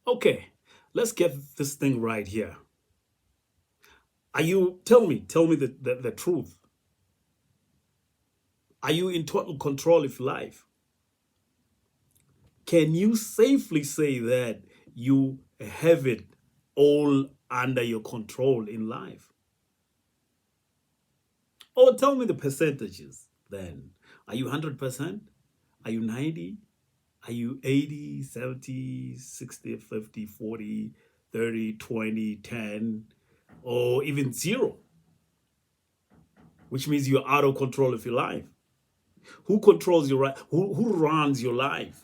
Okay, let's get this thing right here. Tell me the truth. Are you in total control of life? Can you safely say that you have it all under your control in life? Or tell me the percentages then. Are you 100%? Are you 90? Are you 80, 70, 60, 50, 40, 30, 20, 10, or even zero? Which means you're out of control of your life. Who controls your life? Who runs your life?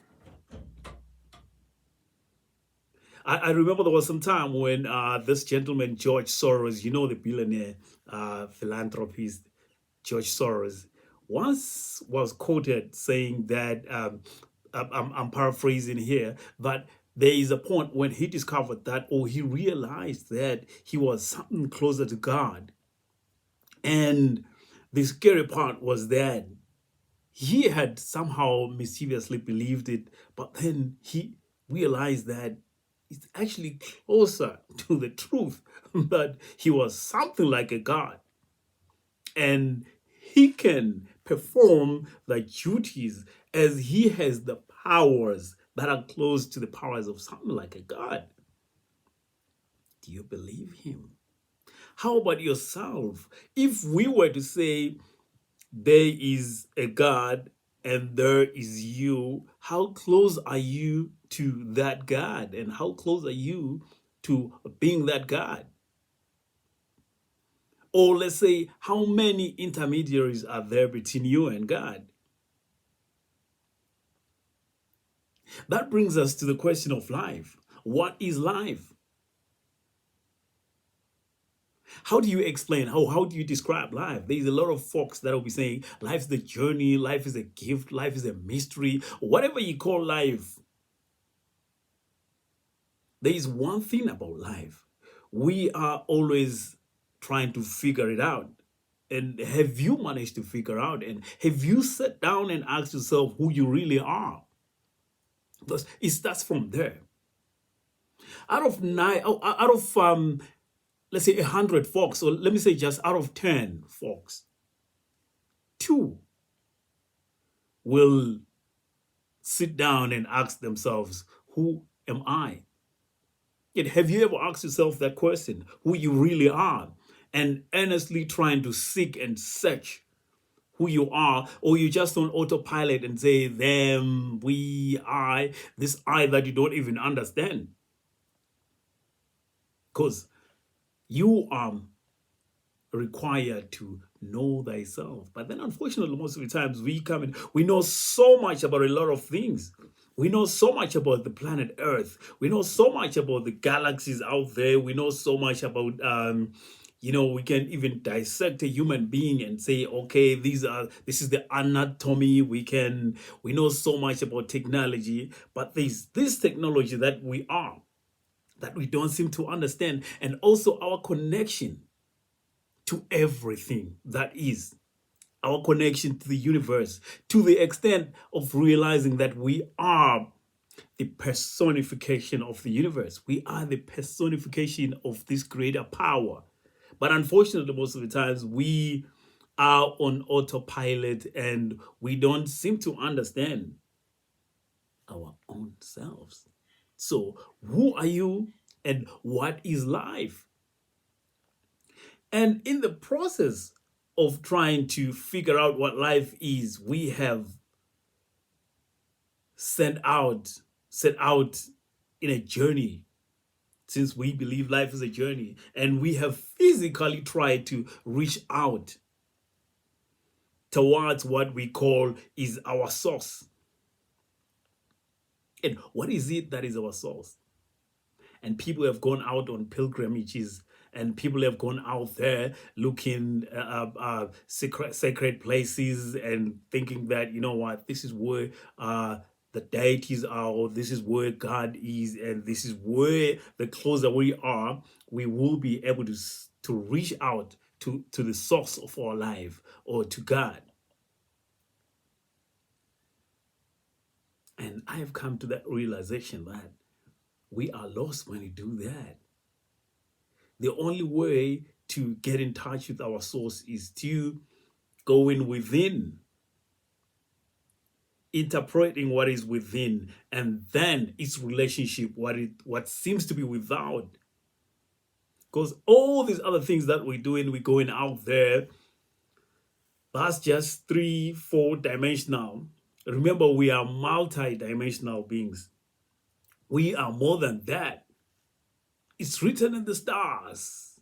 I remember there was some time when this gentleman, George Soros, the billionaire philanthropist, George Soros, once was quoted saying that, I'm paraphrasing here, but there is a point when he discovered that, or he realized that he was something closer to God. And the scary part was that he had somehow mischievously believed it, but then he realized that it's actually closer to the truth that he was something like a god and he can perform the duties as he has the powers that are close to the powers of something like a god. Do you believe him? How about yourself? If we were to say there is a God and there is you, how close are you to that God? And how close are you to being that God? Or let's say, how many intermediaries are there between you and God? That brings us to the question of life. What is life? How do you explain? How do you describe life? There's a lot of folks that will be saying life is the journey, life is a gift, life is a mystery, whatever you call life. There is one thing about life. We are always trying to figure it out. And have you managed to figure out? And have you sat down and asked yourself who you really are? Because it starts from there. Out of let's say 100 folks, or let me say just out of 10 folks, two will sit down and ask themselves, who am I? Yet, have you ever asked yourself that question, who you really are, and earnestly trying to seek and search who you are, or you just on autopilot and say, them, we, I, this I that you don't even understand? Because you are required to know thyself. But then, unfortunately, most of the times we come in, we know so much about a lot of things. We know so much about the planet Earth. We know so much about the galaxies out there. We know so much about, we can even dissect a human being and say, okay, this is the anatomy. We know so much about technology, but there's this technology that we don't seem to understand, and also our connection to everything that is, our connection to the universe, to the extent of realizing that we are the personification of the universe. We are the personification of this greater power. But unfortunately, most of the times we are on autopilot and we don't seem to understand our own selves. So, who are you and what is life? And in the process of trying to figure out what life is, we have set out set out in a journey, since we believe life is a journey, and we have physically tried to reach out towards what we call is our source. And what is it that is our source? And people have gone out on pilgrimages, and people have gone out there looking sacred places and thinking that, you know what, this is where the deities are, or this is where God is, and this is where the closer we are, we will be able to reach out to the source of our life, or to God. And I have come to that realization that We are lost when we do that. The only way to get in touch with our source is to go in within, interpreting what is within, and then its relationship, what seems to be without. Because all these other things that we're doing, we're going out there, that's just 3-4 dimensional. Remember, we are multi-dimensional beings. We are more than that. It's written in the stars,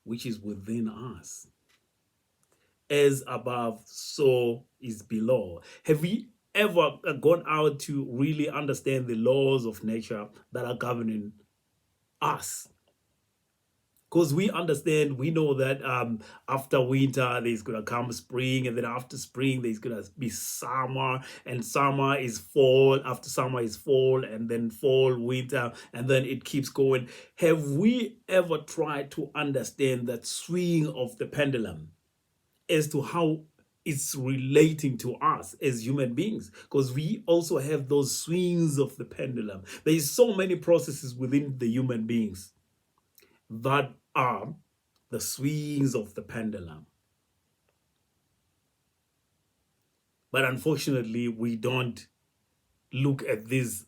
which is within us. As above, so is below. Have we ever gone out to really understand the laws of nature that are governing us? Because we understand, we know that after winter, there's going to come spring, and then after spring, there's going to be summer, and summer is fall, after summer is fall, and then fall, winter, and then it keeps going. Have we ever tried to understand that swing of the pendulum as to how it's relating to us as human beings? Because we also have those swings of the pendulum. There's so many processes within the human beings that are the swings of the pendulum. But unfortunately, we don't look at these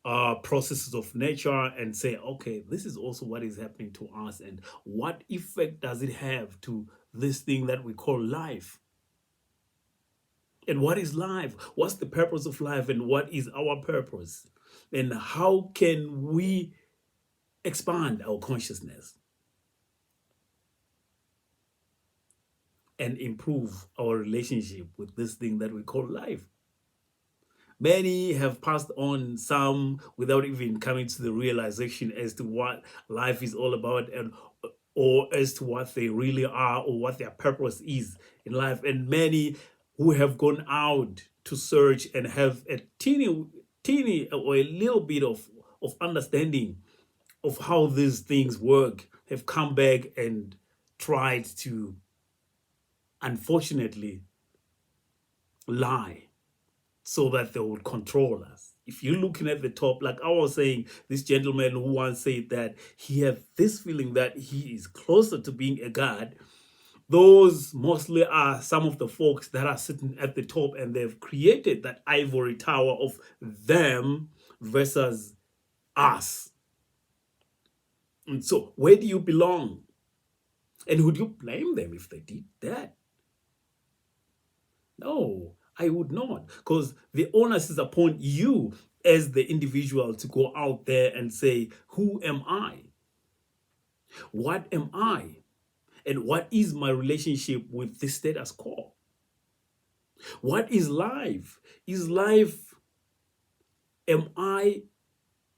processes of nature and say, okay, this is also what is happening to us, and what effect does it have to this thing that we call life? And what is life? What's the purpose of life, and what is our purpose? And how can we expand our consciousness and improve our relationship with this thing that we call life? Many have passed on, some without even coming to the realization as to what life is all about, and or as to what they really are, or what their purpose is in life. And many who have gone out to search and have a teeny or a little bit of understanding of how these things work have come back and tried to, unfortunately, lie so that they would control us. If you're looking at the top, like I was saying, this gentleman who once said that he had this feeling that he is closer to being a god, those mostly are some of the folks that are sitting at the top, and they've created that ivory tower of them versus us. And so where do you belong? And would you blame them if they did that? No, I would not, because the onus is upon you as the individual to go out there and say, who am I? What am I? And what is my relationship with the status quo? What is life? Is life, am I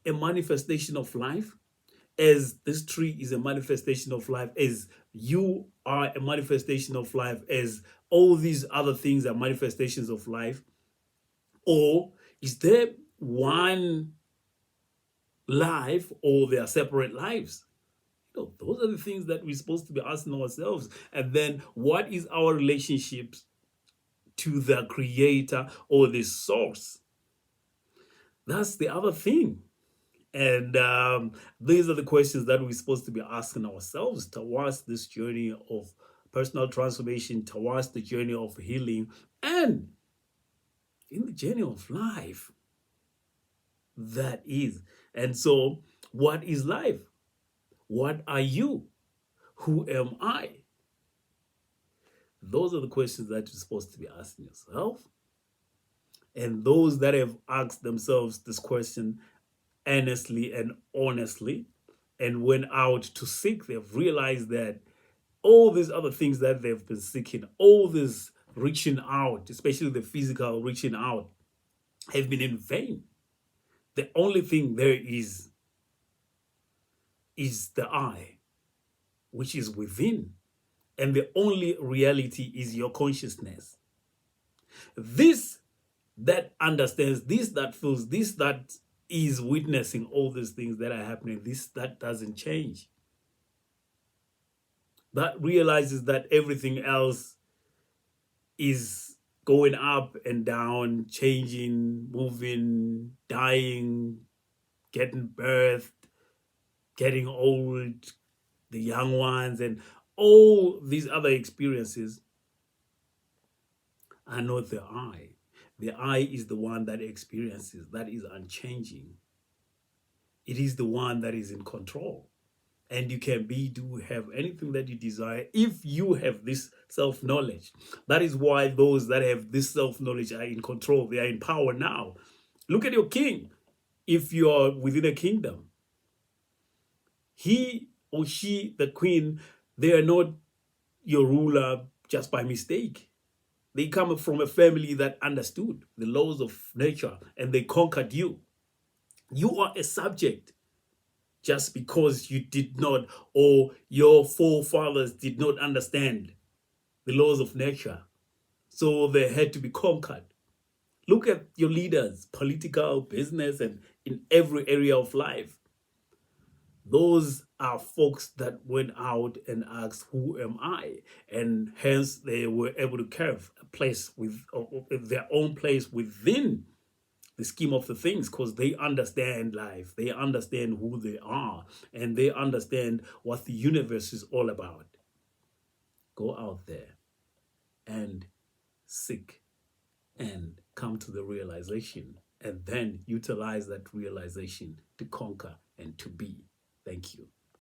a manifestation of life? As this tree is a manifestation of life, as you are a manifestation of life, as all these other things are manifestations of life? Or is there one life, or they are separate lives? Those are the things that we're supposed to be asking ourselves. And then what is our relationship to the creator or the source? That's the other thing. And these are the questions that we're supposed to be asking ourselves towards this journey of personal transformation, towards the journey of healing, and in the journey of life. That is. And so, what is life? What are you? Who am I? Those are the questions that you're supposed to be asking yourself. And those that have asked themselves this question earnestly and honestly and went out to seek, they've realized that all these other things that they've been seeking, all this reaching out, especially the physical reaching out, have been in vain. The only thing there is the I, which is within. And the only reality is your consciousness. This that understands, this that feels, this that is witnessing all these things that are happening, this that doesn't change. That realizes that everything else is going up and down, changing, moving, dying, getting birthed, getting old, the young ones, and all these other experiences are not the I. The I is the one that experiences, that is unchanging. It is the one that is in control. And you can be, do, have anything that you desire if you have this self knowledge. That is why those that have this self knowledge are in control, they are in power now. Look at your king. If you are within a kingdom, he or she, the queen, they are not your ruler just by mistake. They come from a family that understood the laws of nature and they conquered you. You are a subject just because you did not, or your forefathers did not understand the laws of nature. So they had to be conquered. Look at your leaders, political, business, and in every area of life. Those are folks that went out and asked, "Who am I?" And hence they were able to carve a place with their own place within the scheme of the things, because they understand life, they understand who they are, and they understand what the universe is all about. Go out there and seek and come to the realization, and then utilize that realization to conquer and to be. Thank you.